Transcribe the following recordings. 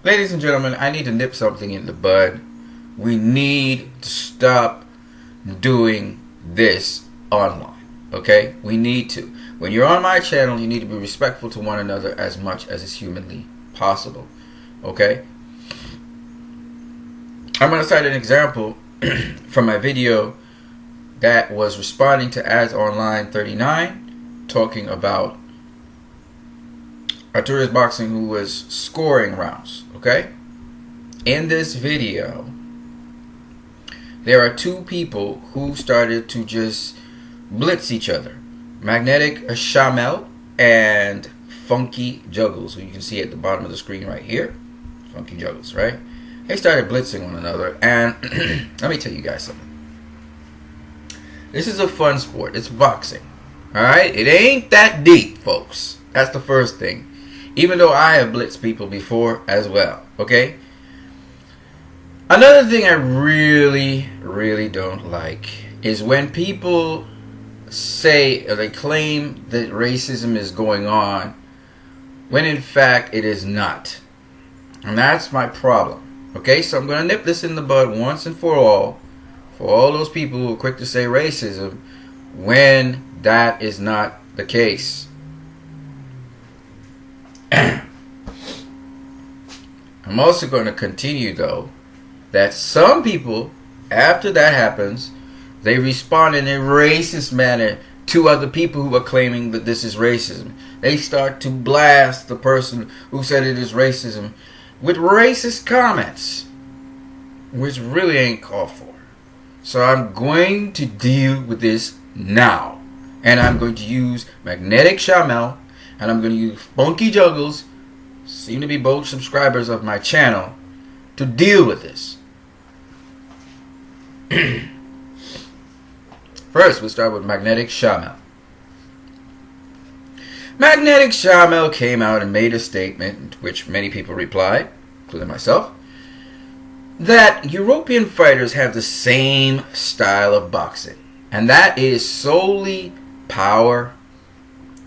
Ladies and gentlemen, I need to nip something in the bud. We need to stop doing this online. Okay? We need to. When you're on my channel, you need to be respectful to one another as much as is humanly possible. Okay? I'm going to cite an example from my video that was responding to Ads Online 39, talking about Arturas Boxing, who was scoring rounds. Okay? In this video, there are two people who started to just blitz each other. Magnetic Shamel and Funky Juggles, who you can see at the bottom of the screen right here. Funky Juggles, right? They started blitzing one another, and let me tell you guys something. This is a fun sport. It's boxing. Alright? It ain't that deep, folks. That's the first thing. Even though I have blitzed people before as well. Okay? Another thing I really don't like is when people say, or they claim that racism is going on when in fact it is not. And that's my problem. Okay, so I'm going to nip this in the bud once and for all those people who are quick to say racism when that is not the case. I'm also going to continue, though, that some people, after that happens, they respond in a racist manner to other people who are claiming that this is racism. They start to blast the person who said it is racism with racist comments, which really ain't called for. So I'm going to deal with this now. And I'm going to use Magnetic Shamel, and I'm going to use Funky Juggles, seem to be both subscribers of my channel, to deal with this. First, we'll start with Magnetic Shamel. Magnetic Shamel came out and made a statement, which many people replied, including myself, that European fighters have the same style of boxing. And that is solely power,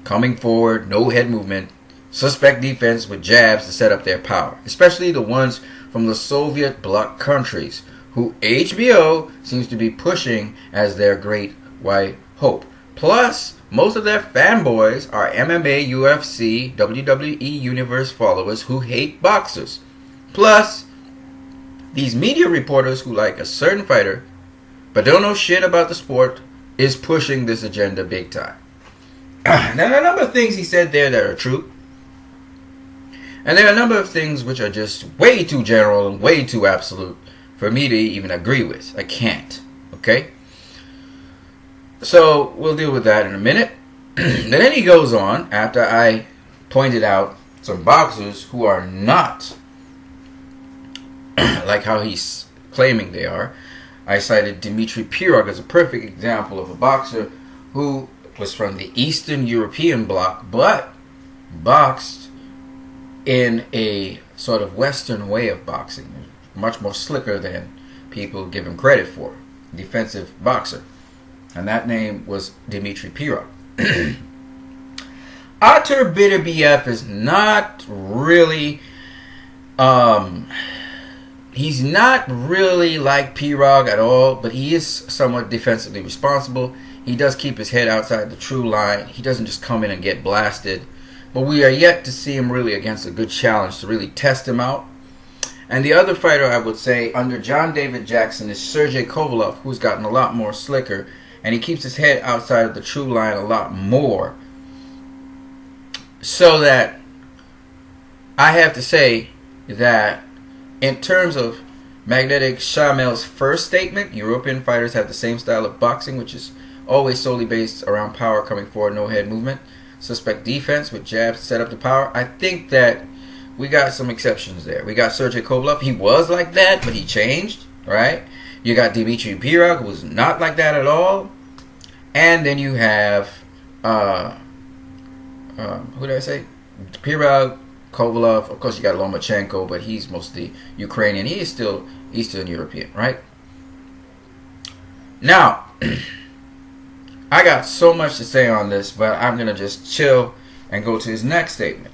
coming forward, no head movement, suspect defense with jabs to set up their power. Especially the ones from the Soviet bloc countries, who HBO seems to be pushing as their great white hope. Plus, most of their fanboys are MMA, UFC, WWE Universe followers who hate boxers. Plus, these media reporters who like a certain fighter but don't know shit about the sport is pushing this agenda big time. Now, there are a number of things he said there that are true. And there are a number of things which are just way too general and way too absolute for me to even agree with. I can't. Okay? So, we'll deal with that in a minute. Then he goes on, after I pointed out some boxers who are not like how he's claiming they are. I cited Dmitry Pirog as a perfect example of a boxer who was from the Eastern European bloc, but boxed in a sort of Western way of boxing, much more slicker than people give him credit for. Defensive boxer. And that name was Dmitry Pirog. Artur Beterbiev is not really he's not really like Pirog at all, but he is somewhat defensively responsible. He does keep his head outside the true line. He doesn't just come in and get blasted. But we are yet to see him really against a good challenge to really test him out. And the other fighter I would say under John David Jackson is Sergey Kovalev, who's gotten a lot more slicker. And he keeps his head outside of the true line a lot more. So that I have to say that in terms of Magnetic Shamel's first statement, European fighters have the same style of boxing, which is always solely based around power, coming forward, no head movement, suspect defense with jabs to set up the power. I think that we got some exceptions there. We got Sergey Kovalev. He was like that, but he changed, right? You got Dmitry Pirog, who was not like that at all. And then you have, who did I say? Pirog, Kovalev. Of course, you got Lomachenko, but he's mostly Ukrainian. He is still Eastern European, right? Now, I got so much to say on this, but I'm going to just chill and go to his next statement.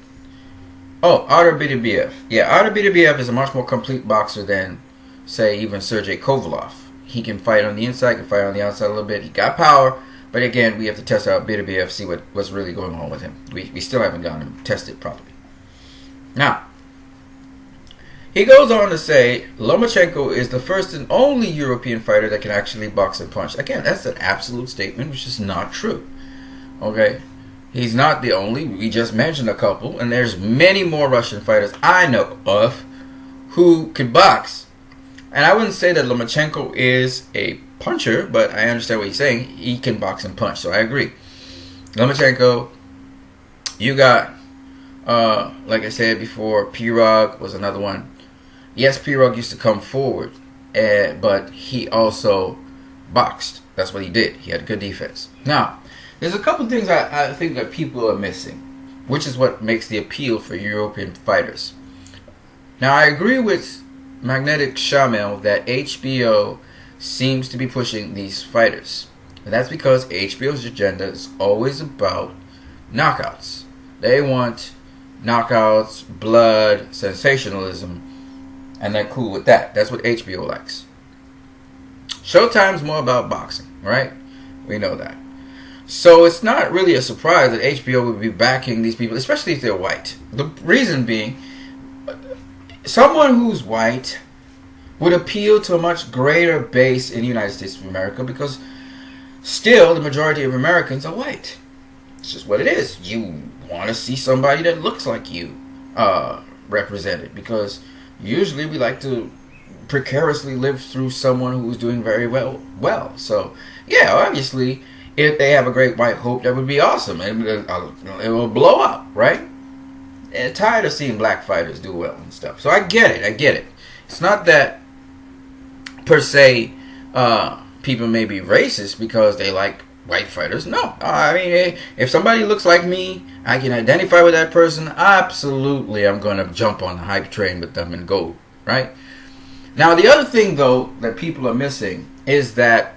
Oh, Artur Beterbiev. Yeah, Artur Beterbiev is a much more complete boxer than, say, even Sergey Kovalev. He can fight on the inside, can fight on the outside a little bit. He got power, but again, we have to test out Beterbiev, see what's really going on with him. We still haven't gotten him tested properly. Now, he goes on to say Lomachenko is the first and only European fighter that can actually box and punch. Again, that's an absolute statement, which is not true. Okay? He's not the only. We just mentioned a couple, and there's many more Russian fighters I know of who could box. And I wouldn't say that Lomachenko is a puncher, but I understand what he's saying. He can box and punch, so I agree. Lomachenko, you got, like I said before, Pirog was another one. Yes, Pirog used to come forward, but he also boxed. That's what he did. He had good defense. Now, there's a couple things I think that people are missing, which is what makes the appeal for European fighters. Now, I agree with Magnetic Shamel that HBO seems to be pushing these fighters. And that's because HBO's agenda is always about knockouts. They want knockouts, blood, sensationalism, and they're cool with that. That's what HBO likes. Showtime's more about boxing, right? We know that. So it's not really a surprise that HBO would be backing these people, especially if they're white. The reason being, someone who's white would appeal to a much greater base in the United States of America because still the majority of Americans are white. It's just what it is. You want to see somebody that looks like you represented because usually we like to precariously live through someone who's doing very well. So, yeah, obviously, if they have a great white hope, that would be awesome. And it will blow up, right? And tired of seeing black fighters do well and stuff. So I get it. It's not that, per se, people may be racist because they like white fighters. No. I mean, if somebody looks like me, I can identify with that person. Absolutely, I'm going to jump on the hype train with them and go, right? Now, the other thing, though, that people are missing is that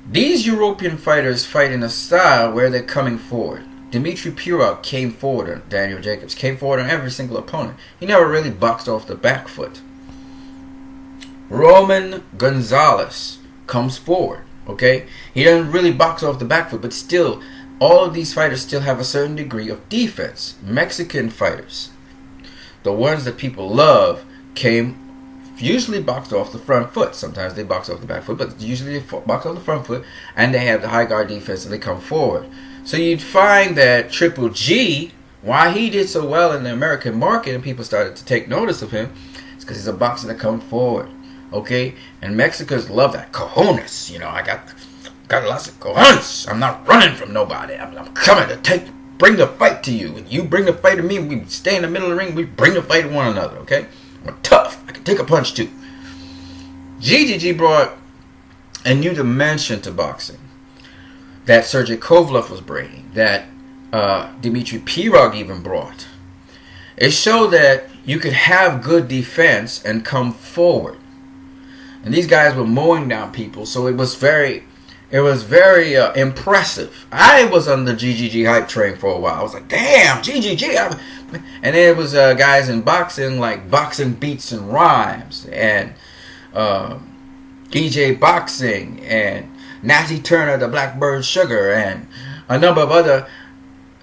these European fighters fight in a style where they're coming forward. Dmitry Pirog came forward, or Daniel Jacobs came forward on every single opponent. He never really boxed off the back foot. Roman Gonzalez comes forward, okay? He doesn't really box off the back foot, but still, all of these fighters still have a certain degree of defense. Mexican fighters, the ones that people love, came usually boxed off the front foot. Sometimes they box off the back foot, but usually they box off the front foot, and they have the high guard defense, and they come forward. So you'd find that Triple G, why he did so well in the American market and people started to take notice of him, it's because he's a boxer that comes forward, okay? And Mexicans love that cojones. You know, I got lots of cojones. I'm not running from nobody. I'm coming to bring the fight to you. And you bring the fight to me. We stay in the middle of the ring. We bring the fight to one another, okay? I'm tough. I can take a punch too. GGG brought a new dimension to boxing that Sergey Kovalev was bringing, that Dmitry Pirog even brought. It showed that you could have good defense and come forward. And these guys were mowing down people, so it was very impressive. I was on the GGG hype train for a while. I was like, damn, GGG. And there was guys in boxing, like Boxing Beats and Rhymes, and DJ Boxing, and Natty Turner, the Blackbird Sugar, and a number of other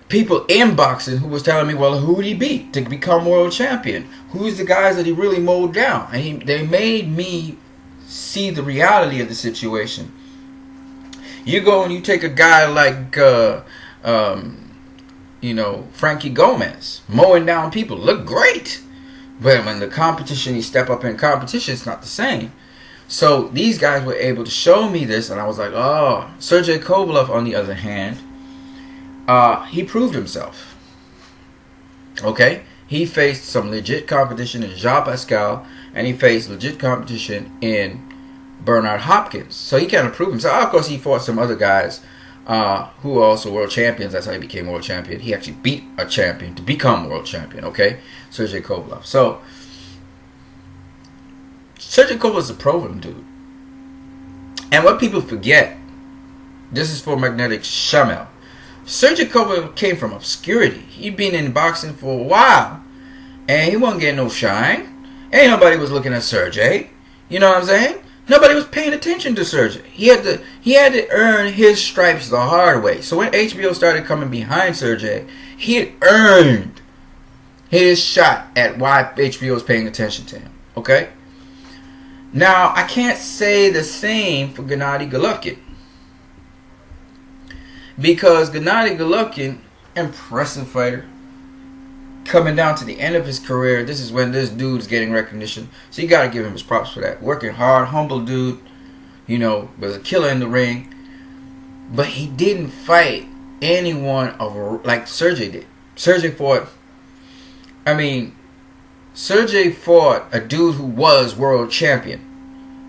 people in boxing who was telling me, well, who did he beat to become world champion? Who's the guys that he really mowed down? And they made me see the reality of the situation. You go and you take a guy like, Frankie Gomez, mowing down people, look great. But when the competition, you step up in competition, it's not the same. So these guys were able to show me this, and I was like, oh. Sergey Kovalev, on the other hand, he proved himself. Okay? He faced some legit competition in Jean Pascal, and he faced legit competition in Bernard Hopkins. So he kind of proved himself. Of course, he fought some other guys who were also world champions. That's how he became world champion. He actually beat a champion to become world champion, okay? Sergey Kovalev. So Sergey Kovalev is a proven dude. And what people forget, this is for Magnetic Shamel. Sergey Kovalev came from obscurity. He'd been in boxing for a while, and he wasn't getting no shine. Ain't nobody was looking at Sergey. You know what I'm saying? Nobody was paying attention to Sergey. He had to earn his stripes the hard way. So when HBO started coming behind Sergey, he had earned his shot at why HBO was paying attention to him. Okay? Now, I can't say the same for Gennady Golovkin. Because Gennady Golovkin, impressive fighter, coming down to the end of his career, this is when this dude's getting recognition. So you got to give him his props for that. Working hard, humble dude, was a killer in the ring. But he didn't fight anyone like Sergey did. Sergey fought a dude who was world champion.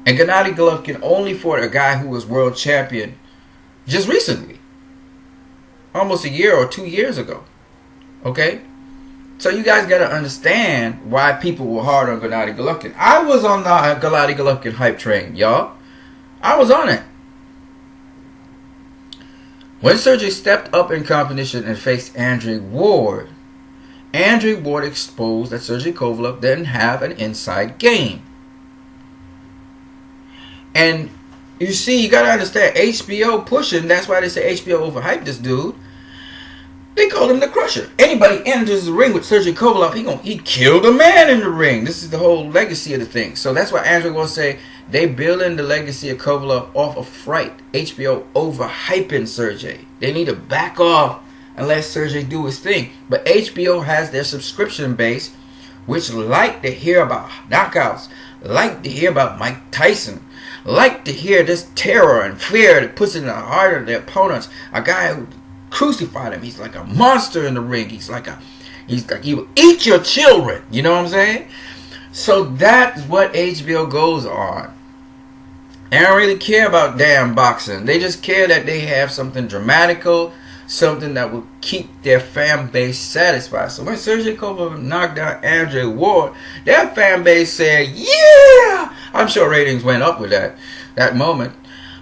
And Gennady Golovkin only fought a guy who was world champion just recently. Almost a year or 2 years ago. Okay? So you guys got to understand why people were hard on Gennady Golovkin. I was on the Gennady Golovkin hype train, y'all. I was on it. When Sergey stepped up in competition and faced Andre Ward exposed that Sergey Kovalev didn't have an inside game. And you see, you got to understand, HBO pushing, that's why they say HBO overhyped this dude. They called him the Crusher. Anybody enters the ring with Sergey Kovalev, he killed a man in the ring. This is the whole legacy of the thing. So that's why Andrew will say they building the legacy of Kovalev off of fright. HBO overhyping Sergey. They need to back off and let Sergey do his thing. But HBO has their subscription base, which like to hear about knockouts, like to hear about Mike Tyson, like to hear this terror and fear that puts in the heart of their opponents. A guy who crucified him. He's like a monster in the ring. He's like he will eat your children. You know what I'm saying? So that's what HBO goes on. They don't really care about damn boxing. They just care that they have something dramatical, something that will keep their fan base satisfied. So when Sergey Kovalev knocked out Andre Ward, their fan base said, yeah! I'm sure ratings went up with that moment.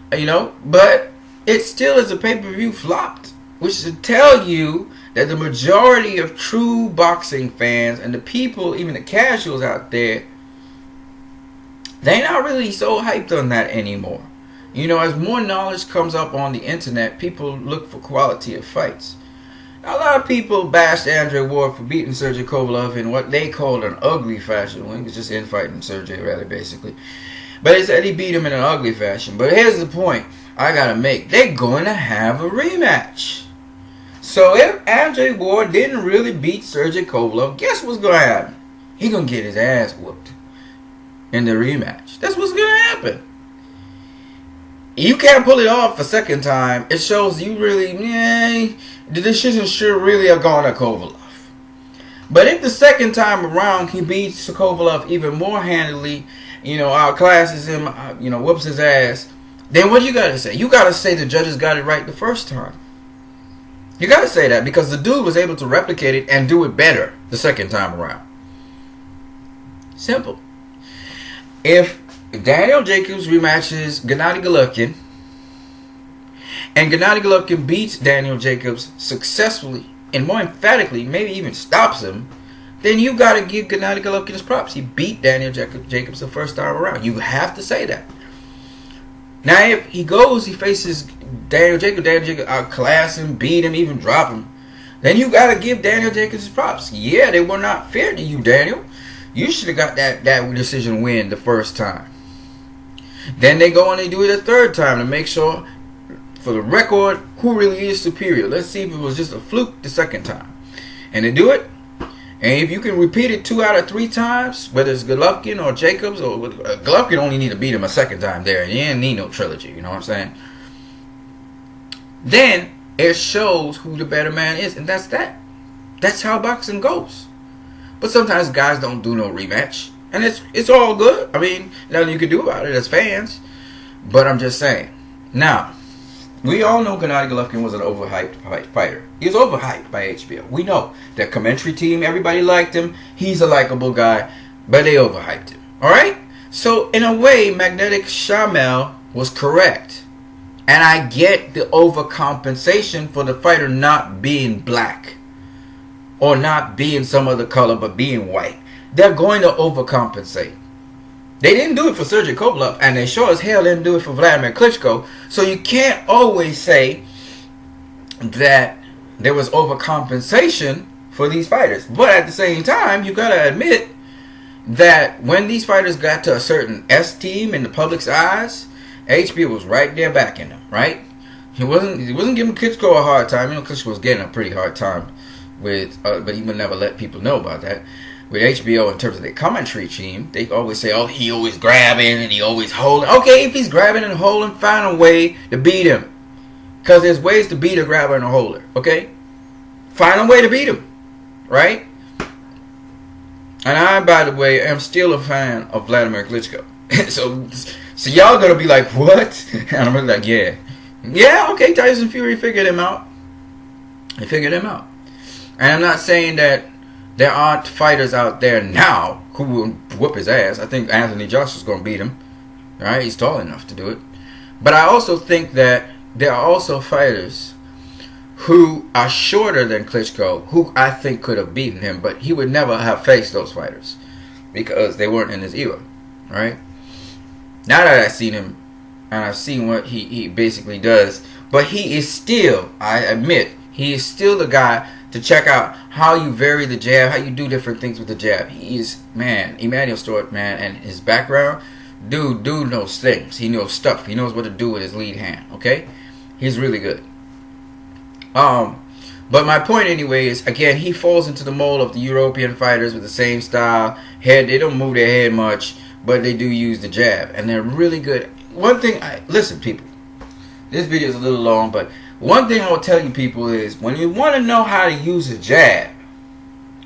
But it still is a pay-per-view flopped. Which should tell you that the majority of true boxing fans and the people, even the casuals out there, they're not really so hyped on that anymore. As more knowledge comes up on the internet, people look for quality of fights. Now, a lot of people bashed Andre Ward for beating Sergey Kovalev in what they called an ugly fashion. Well, he was just infighting Sergey, rather, basically. But they said he beat him in an ugly fashion. But here's the point I gotta make. They're going to have a rematch. So if Andre Ward didn't really beat Sergey Kovalev, guess what's going to happen? He's going to get his ass whooped in the rematch. That's what's going to happen. You can't pull it off a second time. It shows you really, the decisions sure really are going to Kovalev. But if the second time around he beats Kovalev even more handily, outclasses him, whoops his ass, then what you got to say? You got to say the judges got it right the first time. You got to say that because the dude was able to replicate it and do it better the second time around. Simple. If Daniel Jacobs rematches Gennady Golovkin and Gennady Golovkin beats Daniel Jacobs successfully and more emphatically, maybe even stops him, then you got to give Gennady Golovkin his props. He beat Daniel Jacobs the first time around. You have to say that. Now, if he faces Daniel Jacobs outclass him, beat him, even drop him, then you got to give Daniel Jacobs his props. Yeah, they were not fair to you, Daniel. You should have got that decision win the first time. Then they go and they do it a third time to make sure, for the record, who really is superior. Let's see if it was just a fluke the second time. And they do it. And if you can repeat it 2 out of 3 times, whether it's Golovkin or Jacobs, or Golovkin only need to beat him a second time there. You didn't need no trilogy, you know what I'm saying? Then it shows who the better man is, and that's that. That's how boxing goes. But sometimes guys don't do no rematch, and it's all good. I mean, nothing you can do about it as fans. But I'm just saying. Now, we all know Gennady Golovkin was an overhyped fighter. He was overhyped by HBO. We know. Their commentary team, everybody liked him. He's a likable guy, but they overhyped him. Alright? So, in a way, Magnetic Shamel was correct And I get the overcompensation for the fighter not being black or not being some other color but being white. They're going to overcompensate. They didn't do it for Sergey Kovalev, and they sure as hell didn't do it for Vladimir Klitschko. So you can't always say that there was overcompensation for these fighters. But at the same time, you got to admit that when these fighters got to a certain esteem in the public's eyes, HBO was right there backing them, right? He wasn't giving Klitschko a hard time. You know, Klitschko was getting a pretty hard time with, but he would never let people know about that. With HBO, in terms of their commentary team, they always say, oh, he always grabbing and he always holding. Okay, if he's grabbing and holding, find a way to beat him. Because there's ways to beat a grabber and a holder, okay? Find a way to beat him, right? And I, by the way, am still a fan of Vladimir Klitschko. so y'all gonna be like, what? And I'm gonna be like, yeah. Yeah, okay, Tyson Fury figured him out. He figured him out. And I'm not saying that there aren't fighters out there now who will whoop his ass. I think Anthony Joshua's going to beat him. Right? He's tall enough to do it. But I also think that there are also fighters who are shorter than Klitschko who I think could have beaten him, but he would never have faced those fighters because they weren't in his era. Right? Now that I've seen him and I've seen what he basically does, but he is still, I admit, he is still the guy to check out how you vary the jab, how you do different things with the jab. He is, man, Emmanuel Stewart, man, and his background, dude knows things. He knows stuff. He knows what to do with his lead hand, okay? He's really good. But my point anyway is, again, he falls into the mold of the European fighters with the same style. Head, they don't move their head much, but they do use the jab, and they're really good. One thing, listen, people, this video is a little long, but one thing I will tell you people is when you want to know how to use a jab,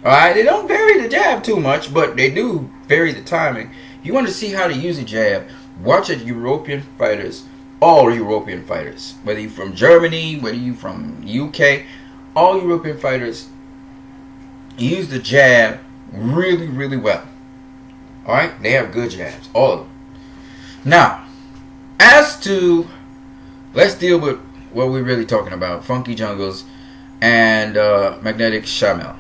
alright, they don't vary the jab too much, but they do vary the timing. You want to see how to use a jab, watch it European fighters, all European fighters, whether you're from Germany, whether you're from UK, all European fighters use the jab really, really well. Alright, they have good jabs, all of them. Now, as to, let's deal with what we're really talking about, Funky Jungles and Magnetic Shamel.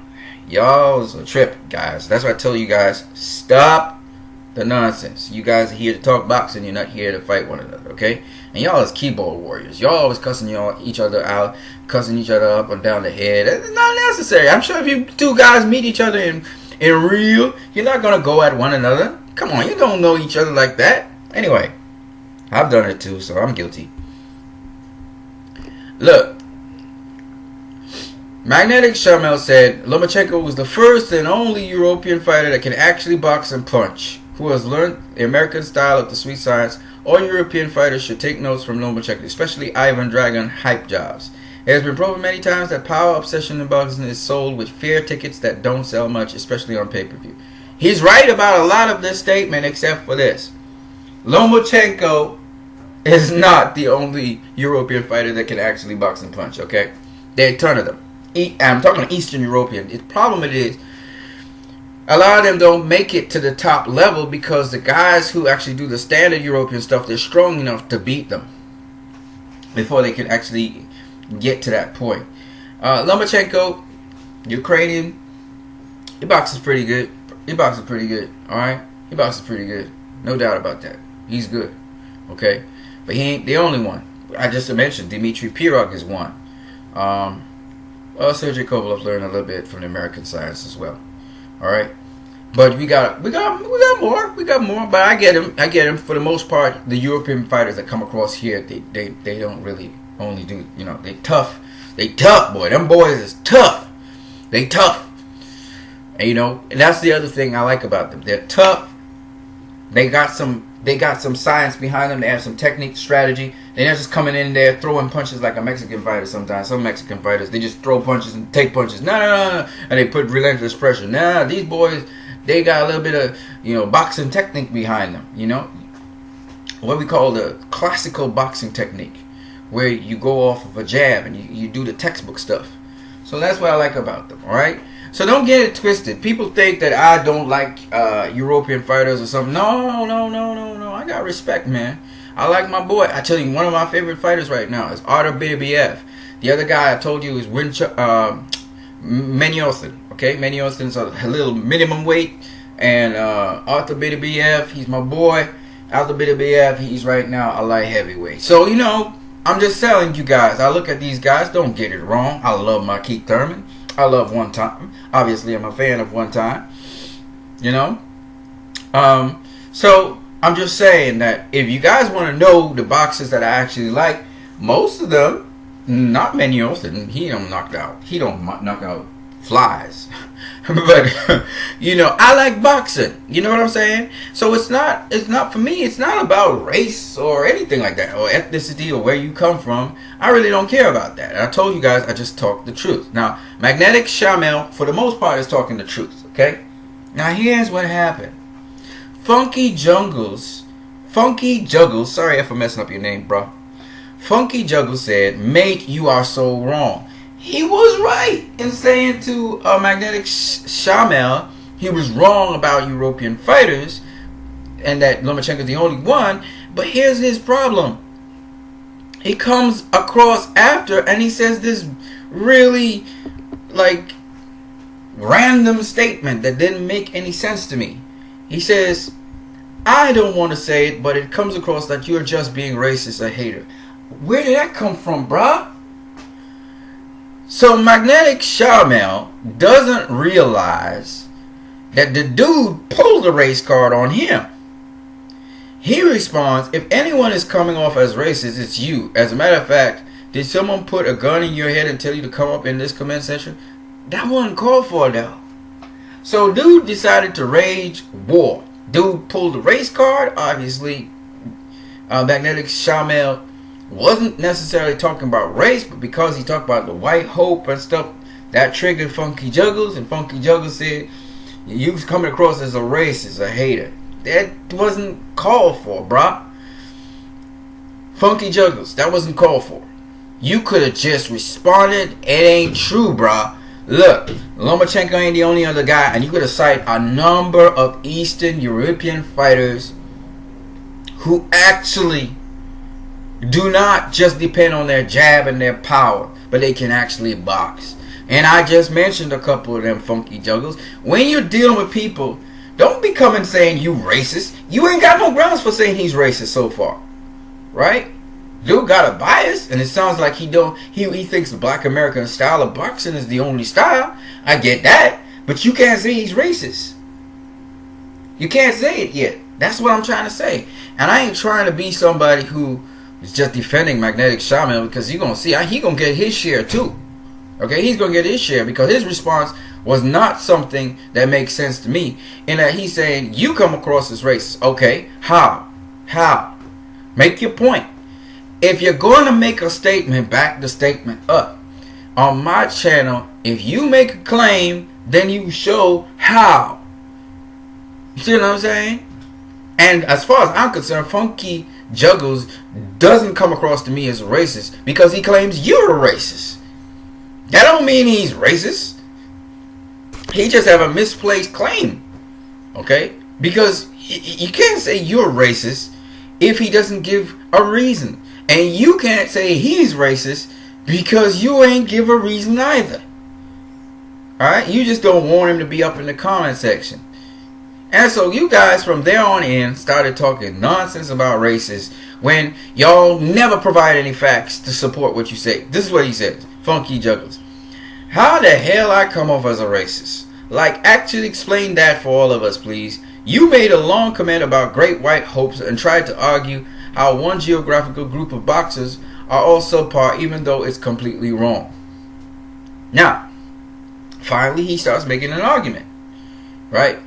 Y'all's a trip, guys. That's why I tell you guys, stop the nonsense. You guys are here to talk boxing. You're not here to fight one another, okay? And y'all is keyboard warriors. Y'all always cussing each other out, cussing each other up and down the head. It's not necessary. I'm sure if you two guys meet each other in real, you're not going to go at one another. Come on, you don't know each other like that. Anyway, I've done it too, so I'm guilty. Look, Magnetic Shamel said Lomachenko was the first and only European fighter that can actually box and punch, who has learned the American style of the sweet science. All European fighters should take notes from Lomachenko, especially Ivan Dragon hype jobs. It has been proven many times that power obsession in boxing is sold with fair tickets that don't sell much, especially on pay-per-view. He's right about a lot of this statement except for this. Lomachenko is not the only European fighter that can actually box and punch, okay? There are a ton of them. I'm talking Eastern European. The problem is, a lot of them don't make it to the top level because the guys who actually do the standard European stuff, they're strong enough to beat them before they can actually get to that point. Lomachenko, Ukrainian, he boxes pretty good. Alright? He boxes pretty good. No doubt about that. He's good. Okay? But he ain't the only one. I just mentioned Dmitry Pirog is one. Sergey Kovalev learned a little bit from the American science as well. All right, but we got more. But I get him. For the most part, the European fighters that come across here, they don't really only do. You know, they tough, boy. Them boys is tough. They tough. And you know, and that's the other thing I like about them. They're tough. They got some science behind them. They have some technique, strategy. They're not just coming in there throwing punches like a Mexican fighter sometimes. Some Mexican fighters, they just throw punches and take punches. No. And they put relentless pressure. Nah, these boys, they got a little bit of, you know, boxing technique behind them, you know. What we call the classical boxing technique, where you go off of a jab and you do the textbook stuff. So that's what I like about them, all right? So don't get it twisted. People think that I don't like European fighters or something. No. I got respect, man. I like my boy. I tell you, one of my favorite fighters right now is Artur Beterbiev. The other guy I told you is Menyosin. Okay, Menyoson's a little minimum weight, and Artur Beterbiev, he's my boy. Artur Beterbiev, he's right now a light heavyweight. So you know, I'm just telling you guys. I look at these guys. Don't get it wrong. I love my Keith Thurman. I love One Time. Obviously, I'm a fan of One Time. You know, so I'm just saying that if you guys want to know the boxers that I actually like, most of them, not Menyosin, he don't knock out flies. But you know, I like boxing. You know what I'm saying? So it's not for me. It's not about race or anything like that, or ethnicity, or where you come from. I really don't care about that. And I told you guys, I just talk the truth. Now, Magnetic Shamel, for the most part, is talking the truth. Okay. Now here's what happened. Funky Juggles. Sorry if I'm messing up your name, bro. Funky Juggles said, "Mate, you are so wrong." He was right in saying to Magnetic Shamel he was wrong about European fighters and that Lomachenko is the only one. But here's his problem. He comes across after and he says this really like random statement that didn't make any sense to me. He says, "I don't want to say it, but it comes across that you're just being racist, a hater." Where did that come from, bruh? So Magnetic Shamel doesn't realize that the dude pulled the race card on him. He responds, "If anyone is coming off as racist, it's you. As a matter of fact, did someone put a gun in your head and tell you to come up in this comment section?" That wasn't called for, though. So dude decided to rage war. Dude pulled the race card. Obviously, Magnetic Shamel wasn't necessarily talking about race, but because he talked about the white hope and stuff, that triggered Funky Juggles, and Funky Juggles said, "You coming across as a racist, a hater." That wasn't called for, bruh. Funky Juggles, that wasn't called for. You could have just responded, "It ain't true, bruh. Look, Lomachenko ain't the only other guy," and you could have cited a number of Eastern European fighters who actually do not just depend on their jab and their power, but they can actually box. And I just mentioned a couple of them, Funky Juggles. When you're dealing with people, don't be coming saying you racist. You ain't got no grounds for saying he's racist so far, right? Dude got a bias, and it sounds like he thinks the Black American style of boxing is the only style. I get that, but you can't say he's racist. You can't say it yet. That's what I'm trying to say. And I ain't trying to be somebody who is just defending Magnetic Shamel, because you're gonna see he gonna get his share too. Okay, he's gonna get his share because his response was not something that makes sense to me. In that he's saying you come across as racist. Okay, how? Make your point. If you're going to make a statement, back the statement up. On my channel, if you make a claim, then you show how. You see what I'm saying? And as far as I'm concerned, Funky Juggles doesn't come across to me as a racist because he claims you're a racist. That don't mean he's racist. He just have a misplaced claim. Okay? Because you can't say you're racist if he doesn't give a reason. And you can't say he's racist because you ain't give a reason either. Alright? You just don't want him to be up in the comment section. And so you guys from there on in started talking nonsense about racists when y'all never provide any facts to support what you say. This is what he says. Funky Juggles. "How the hell I come off as a racist? Like, actually explain that for all of us, please. You made a long comment about great white hopes and tried to argue how one geographical group of boxers are all subpar, even though it's completely wrong." Now, finally he starts making an argument, right?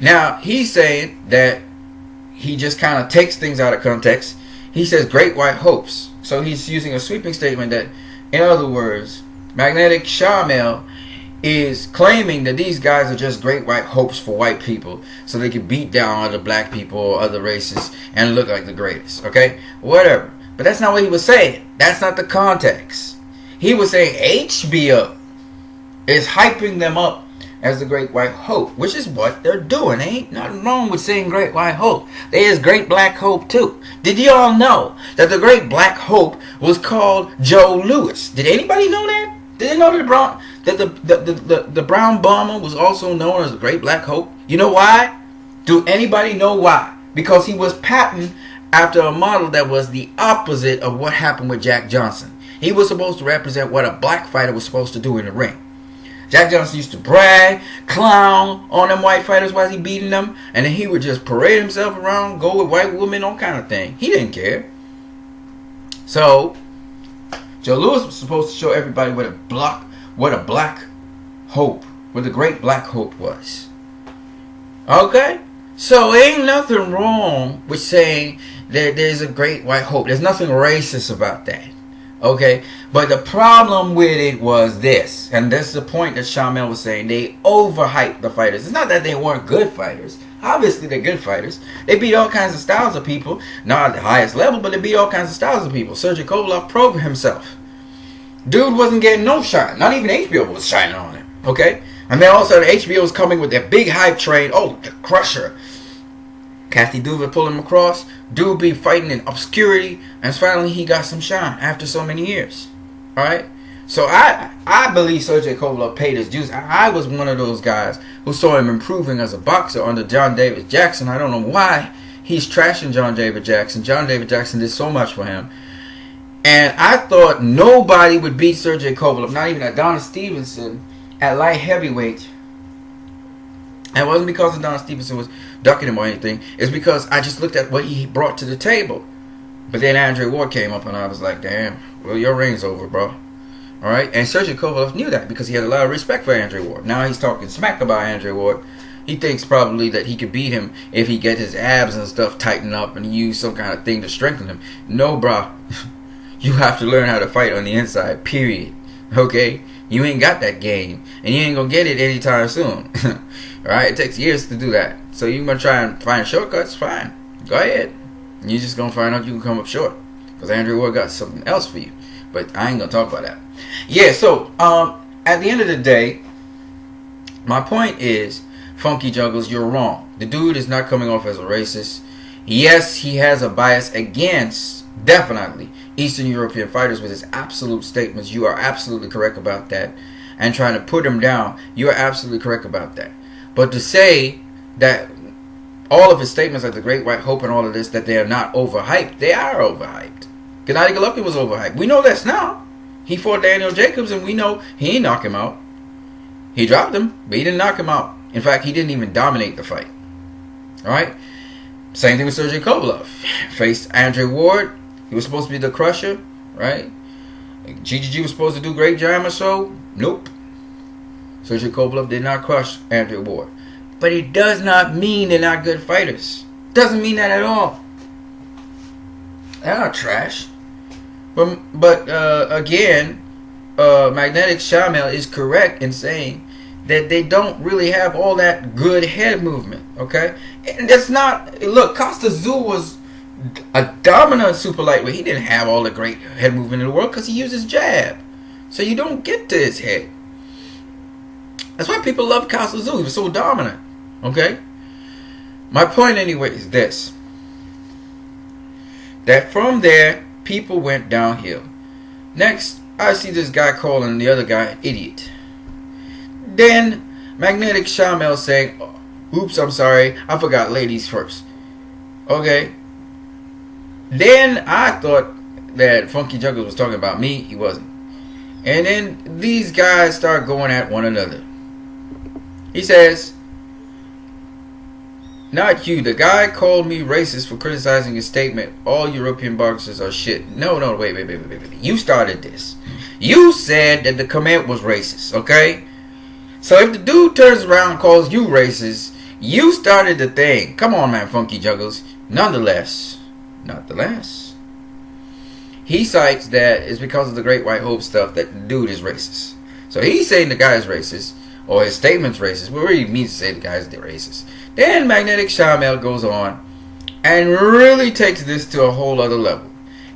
Now, he's saying that he just kind of takes things out of context. He says great white hopes. So he's using a sweeping statement that, in other words, Magnetic Shamel is claiming that these guys are just great white hopes for white people so they can beat down other black people or other races and look like the greatest. Okay? Whatever. But that's not what he was saying. That's not the context. He was saying HBO is hyping them up as the Great White Hope, which is what they're doing. Ain't nothing wrong with saying Great White Hope. There is Great Black Hope too. Did you all know that the Great Black Hope was called Joe Louis? Did anybody know that? Did they know that the brown bomber was also known as the Great Black Hope? You know why? Do anybody know why? Because he was patterned after a model that was the opposite of what happened with Jack Johnson. He was supposed to represent what a black fighter was supposed to do in the ring. Jack Johnson used to brag, clown on them white fighters while he beating them, and then he would just parade himself around, go with white women, all kind of thing. He didn't care. So Joe Louis was supposed to show everybody what a black hope, what the Great Black Hope was. Okay? So ain't nothing wrong with saying that there's a Great White Hope. There's nothing racist about that. Okay? But the problem with it was this, and that's the point that Shamel was saying. They overhyped the fighters. It's not that they weren't good fighters. Obviously, they're good fighters. They beat all kinds of styles of people. Not at the highest level, but they beat all kinds of styles of people. Sergey Kovalev proved himself. Dude wasn't getting no shine. Not even HBO was shining on him. Okay? And then all of a sudden, HBO was coming with their big hype train. Oh, the Crusher. Kathy Duva pulled him across. Dude be fighting in obscurity. And finally, he got some shine after so many years. Alright? So I believe Sergey Kovalev paid his dues. I was one of those guys who saw him improving as a boxer under John David Jackson. I don't know why he's trashing John David Jackson. John David Jackson did so much for him. And I thought nobody would beat Sergey Kovalev, not even Adonis Stevenson, at light heavyweight. And it wasn't because Adonis Stevenson was ducking him or anything. It's because I just looked at what he brought to the table. But then Andre Ward came up and I was like, damn, well, your reign's over, bro. Alright? And Sergey Kovalev knew that because he had a lot of respect for Andre Ward. Now he's talking smack about Andre Ward. He thinks probably that he could beat him if he get his abs and stuff tightened up and use some kind of thing to strengthen him. No, bro. You have to learn how to fight on the inside, period. Okay? You ain't got that game. And you ain't gonna get it anytime soon. Alright? It takes years to do that. So you gonna try and find shortcuts? Fine. Go ahead. You're just gonna find out you can come up short. Because Andre Ward got something else for you. But I ain't gonna talk about that. Yeah, so at the end of the day, my point is, Funky Juggles, you're wrong. The dude is not coming off as a racist. Yes, he has a bias against, definitely, Eastern European fighters with his absolute statements. You are absolutely correct about that. And trying to put him down, you are absolutely correct about that. But to say that all of his statements like the Great White Hope and all of this, that they are not overhyped, they are overhyped. Gennady Golovkin was overhyped. We know this now. He fought Daniel Jacobs and we know he didn't knock him out. He dropped him, but he didn't knock him out. In fact, he didn't even dominate the fight. Alright? Same thing with Sergey Kovalev. Faced Andre Ward. He was supposed to be the crusher. Right? GGG was supposed to do great jam or so. Nope. Sergey Kovalev did not crush Andre Ward. But it does not mean they're not good fighters. Doesn't mean that at all. They're not trash. But again, Magnetic Shamel is correct in saying that they don't really have all that good head movement, okay? And that's not... Look, Costa Azul was a dominant super lightweight. He didn't have all the great head movement in the world because he uses jab. So you don't get to his head. That's why people love Costa Azul. He was so dominant, okay? My point anyway is this. That from there, people went downhill. Next, I see this guy calling the other guy an idiot. Then, Magnetic Shamel saying, oops, I'm sorry, I forgot ladies first. Okay. Then, I thought that Funky Juggles was talking about me. He wasn't. And then, these guys start going at one another. He says, not you. The guy called me racist for criticizing his statement, all European boxers are shit. No, wait. You started this. You said that the comment was racist, okay? So if the dude turns around and calls you racist, you started the thing. Come on, man, Funky Juggles. Nonetheless, he cites that it's because of the Great White Hope stuff that the dude is racist. So he's saying the guy is racist, or his statement's racist. What really means to say the guy's racist. Then Magnetic Shamel goes on and really takes this to a whole other level.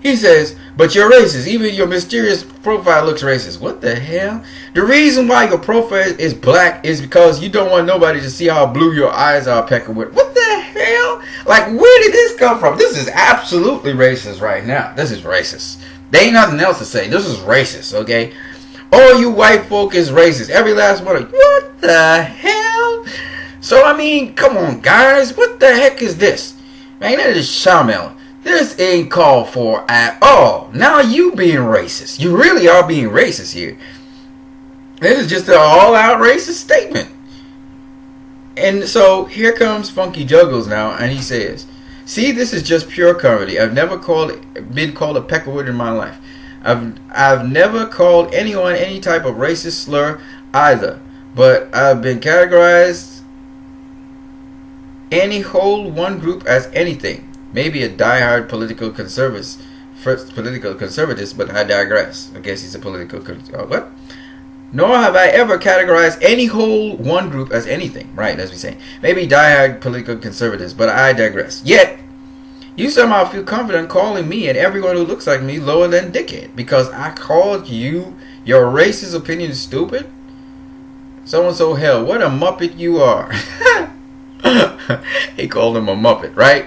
He says, but you're racist. Even your mysterious profile looks racist. What the hell? The reason why your profile is black is because you don't want nobody to see how blue your eyes are, Peckerwood. What the hell? Like, where did this come from? This is absolutely racist right now. This is racist. There ain't nothing else to say. This is racist, okay? All you white folk is racist. Every last one of you. What the hell? So, I mean, come on, guys. What the heck is this? Magnetic Shamel. This ain't called for at all. Now you being racist. You really are being racist here. This is just an all-out racist statement. And so here comes Funky Juggles now, and he says, see, this is just pure comedy. I've never been called a Peckerwood in my life. I've never called anyone any type of racist slur either. But I've been categorized any whole one group as anything. Maybe a diehard political conservative, but I digress. I guess he's a political what? Nor have I ever categorized any whole one group as anything. Right, as we say. Maybe diehard political conservatives, but I digress. Yet, you somehow feel confident calling me and everyone who looks like me lower than dickhead because I called you your racist opinion stupid? So hell, what a muppet you are. He called him a muppet, right?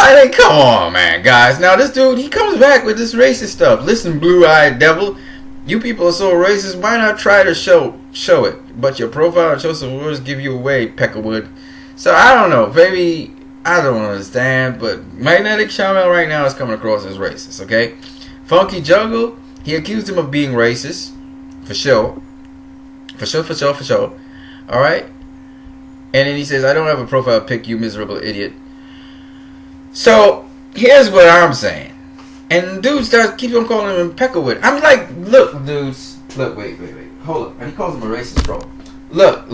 I mean, come on, man, guys. Now, this dude, he comes back with this racist stuff. Listen, blue-eyed devil, you people are so racist. Why not try to show it? But your profile and social words give you away, Peckerwood. So, I don't know. Maybe, I don't understand. But Magnetic Shamel right now is coming across as racist, okay? Funky Juggle, he accused him of being racist. For sure. For sure. Alright? And then he says, I don't have a profile pic, you miserable idiot. So, here's what I'm saying. And dude keeps on calling him Peckerwood. I'm like, look, dudes. Look, wait. Hold up. And he calls him a racist troll. Look.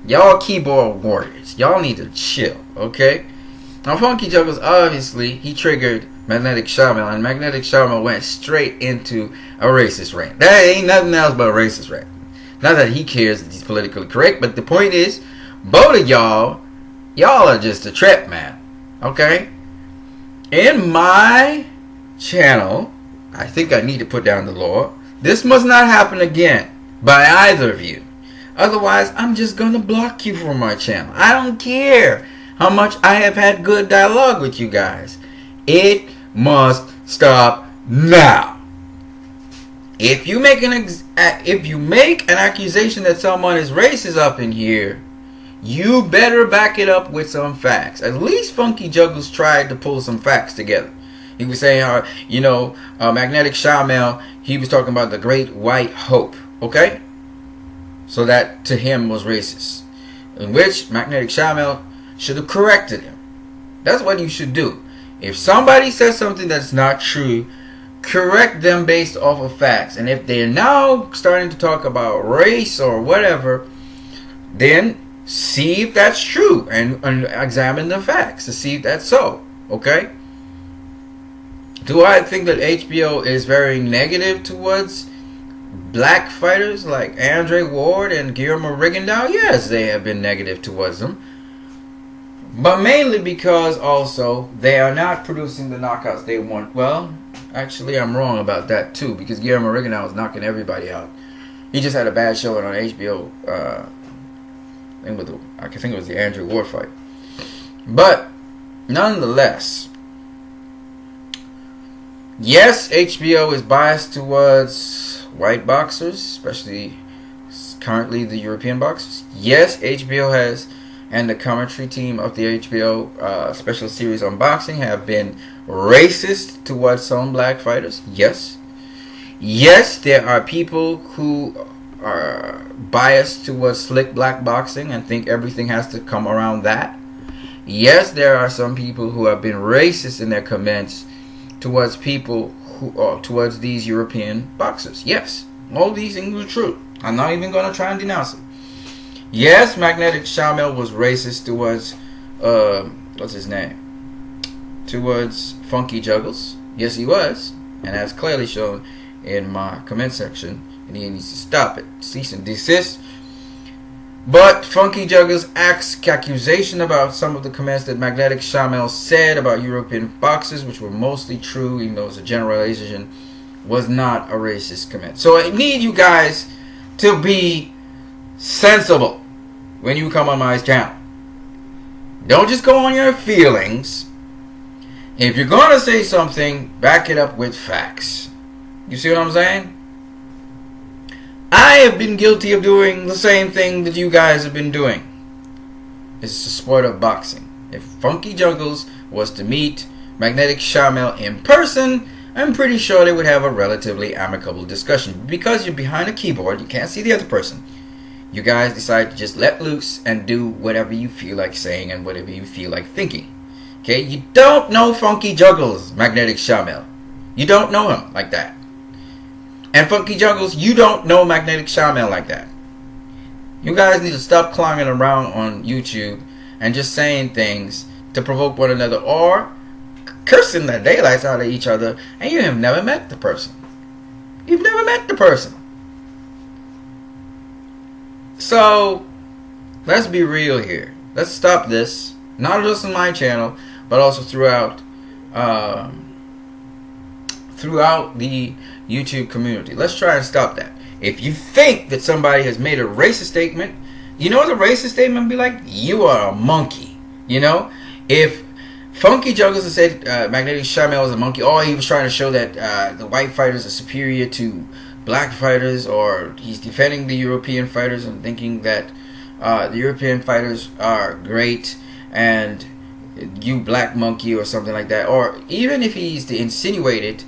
Y'all keyboard warriors. Y'all need to chill, okay? Now, Funky Juggles, obviously, he triggered Magnetic Shamel. And Magnetic Shamel went straight into a racist rant. That ain't nothing else but a racist rant. Not that he cares that he's politically correct. But the point is, both of y'all are just a trap, man. Okay? In my channel, I think I need to put down the law. This must not happen again by either of you. Otherwise, I'm just going to block you from my channel. I don't care how much I have had good dialogue with you guys. It must stop now. If you make an accusation that someone is racist up in here, you better back it up with some facts. At least Funky Juggles tried to pull some facts together. He was saying how, Magnetic Shamel, he was talking about the great white hope. Okay? So that to him was racist. In which Magnetic Shamel should have corrected him. That's what you should do. If somebody says something that's not true, correct them based off of facts. And if they're now starting to talk about race or whatever, then see if that's true and examine the facts to see if that's so. Okay? Do I think that HBO is very negative towards black fighters like Andre Ward and Guillermo Rigondeaux? Yes, they have been negative towards them. But mainly because also they are not producing the knockouts they want. Well, actually I'm wrong about that too, because Guillermo Rigondeaux is knocking everybody out. He just had a bad showing on HBO. I think it was the Andrew Ward fight. But nonetheless, yes, HBO is biased towards white boxers, especially currently the European boxers. Yes, HBO has, and the commentary team of the HBO special series on boxing have been racist towards some black fighters. Yes. Yes, there are people who are biased towards slick black boxing and think everything has to come around that. Yes, there are some people who have been racist in their comments towards people who towards these European boxers. Yes, all these things are true. I'm not even going to try and denounce it. Yes, Magnetic Shamel was racist towards what's his name? Towards Funky Juggles. Yes, he was, and that's clearly shown in my comment section. And he needs to stop it. Cease and desist. But Funky Juggles asks accusation about some of the comments that Magnetic Shamel said about European boxers, which were mostly true, even though it was a generalization, was not a racist comment. So I need you guys to be sensible when you come on my channel. Don't just go on your feelings. If you're going to say something, back it up with facts. You see what I'm saying? I have been guilty of doing the same thing that you guys have been doing. It's the sport of boxing. If Funky Juggles was to meet Magnetic Shamel in person, I'm pretty sure they would have a relatively amicable discussion. Because you're behind a keyboard, you can't see the other person. You guys decide to just let loose and do whatever you feel like saying and whatever you feel like thinking. Okay? You don't know Funky Juggles, Magnetic Shamel. You don't know him like that. And Funky Juggles, you don't know Magnetic Shamel like that. You guys need to stop clowning around on YouTube and just saying things to provoke one another or cursing the daylights out of each other, and you have never met the person. You've never met the person. So, let's be real here. Let's stop this. Not just on my channel, but also throughout the YouTube community. Let's try and stop that. If you think that somebody has made a racist statement, you know what a racist statement would be like? You are a monkey. You know? If Funky Juggles has said Magnetic Shamel is a monkey, or he was trying to show that the white fighters are superior to black fighters, or he's defending the European fighters and thinking that the European fighters are great and you black monkey or something like that, or even if he's to insinuate it,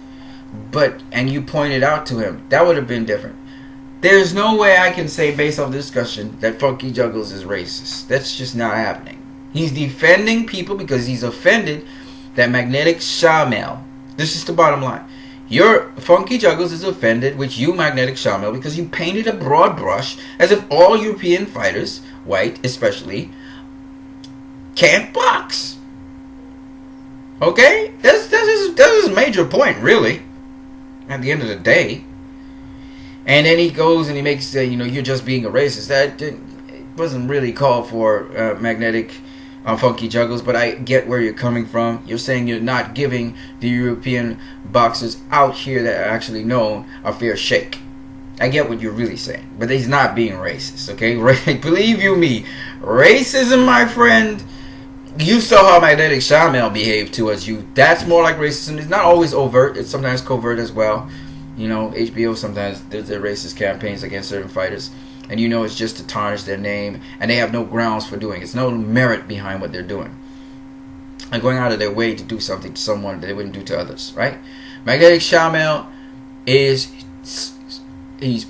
and you pointed out to him, that would have been different. There's no way I can say based off the discussion that Funky Juggles is racist. That's just not happening. He's defending people because he's offended that Magnetic Shamel, this is the bottom line, your Funky Juggles is offended with you, Magnetic Shamel, because you painted a broad brush as if all European fighters, white especially, can't box. Okay? That's his major point, really, at the end of the day. And then he goes and he makes, you're just being a racist. That wasn't really called for, Magnetic Funky Juggles, but I get where you're coming from. You're saying you're not giving the European boxers out here that are actually known a fair shake. I get what you're really saying, but he's not being racist, okay? Believe you me, racism, my friend, you saw how Magnetic Shamel behaved towards you. That's more like racism. It's not always overt. It's sometimes covert as well. You know, HBO sometimes does their racist campaigns against certain fighters. And you know it's just to tarnish their name. And they have no grounds for doing it. It's no merit behind what they're doing. And going out of their way to do something to someone that they wouldn't do to others, right? Magnetic Shamel he's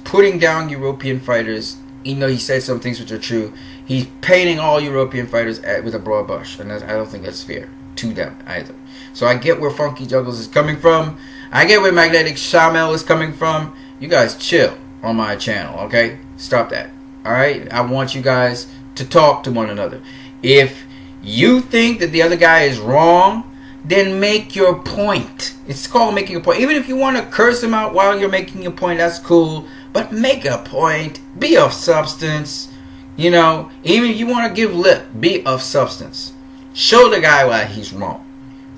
putting down European fighters. Even though he said some things which are true, he's painting all European fighters with a broad brush. And I don't think that's fair to them either. So I get where Funky Juggles is coming from. I get where Magnetic Shamel is coming from. You guys chill on my channel, okay? Stop that. Alright? I want you guys to talk to one another. If you think that the other guy is wrong, then make your point. It's called making a point. Even if you want to curse him out while you're making your point, that's cool. But make a point. Be of substance. You know, even if you want to give lip, be of substance. Show the guy why he's wrong.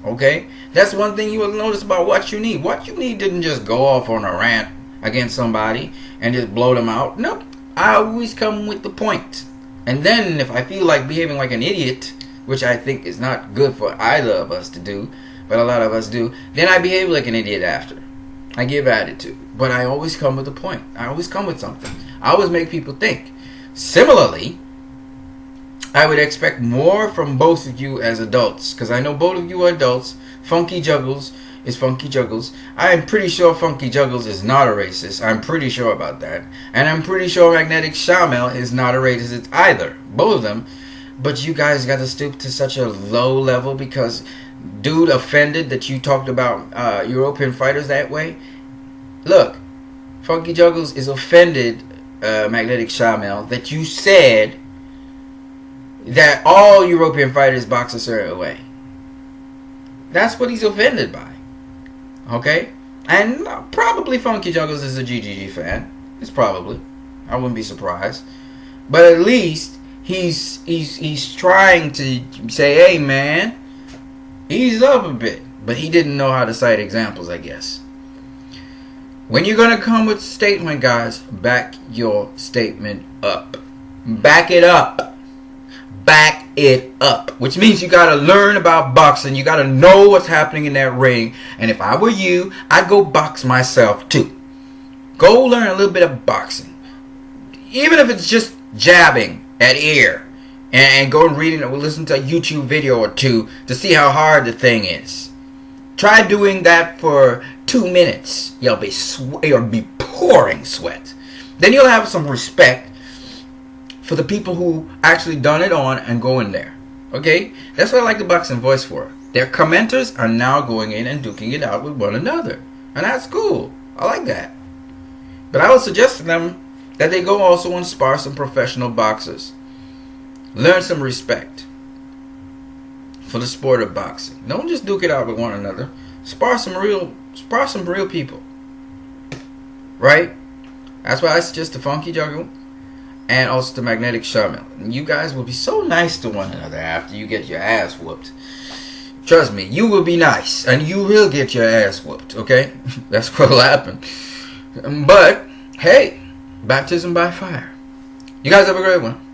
Okay? That's one thing you will notice about What You Need. What You Need didn't just go off on a rant against somebody and just blow them out. Nope. I always come with the point. And then if I feel like behaving like an idiot, which I think is not good for either of us to do, but a lot of us do, then I behave like an idiot after. I give attitude. But I always come with a point. I always come with something. I always make people think. Similarly, I would expect more from both of you as adults, because I know both of you are adults. Funky Juggles is Funky Juggles. I am pretty sure Funky Juggles is not a racist. I'm pretty sure about that. And I'm pretty sure Magnetic Shamel is not a racist either. Both of them. But you guys got to stoop to such a low level because dude offended that you talked about European fighters that way. Look, Funky Juggles is offended, Magnetic Shamel, that you said that all European fighters box a certain way. That's what he's offended by. Okay? And probably Funky Juggles is a GGG fan. It's probably. I wouldn't be surprised. But at least he's trying to say, hey man, ease up a bit. But he didn't know how to cite examples, I guess. When you're going to come with a statement, guys, back your statement up. Back it up. Back it up. Which means you got to learn about boxing. You got to know what's happening in that ring. And if I were you, I'd go box myself too. Go learn a little bit of boxing. Even if it's just jabbing at ear. And go and read it or listen to a YouTube video or two to see how hard the thing is. Try doing that for 2 minutes. You'll be pouring sweat. Then you'll have some respect for the people who actually done it on and go in there. Okay? That's what I like the Boxing Voice for. Their commenters are now going in and duking it out with one another. And that's cool. I like that. But I would suggest to them that they go also and spar some professional boxers. Learn some respect for the sport of boxing. Don't just duke it out with one another. Spar some real people. Right? That's why I suggest the Funky Juggle and also the Magnetic Shamil. And you guys will be so nice to one another after you get your ass whooped. Trust me, you will be nice and you will get your ass whooped, okay? That's what'll happen. But hey, baptism by fire. You guys have a great one.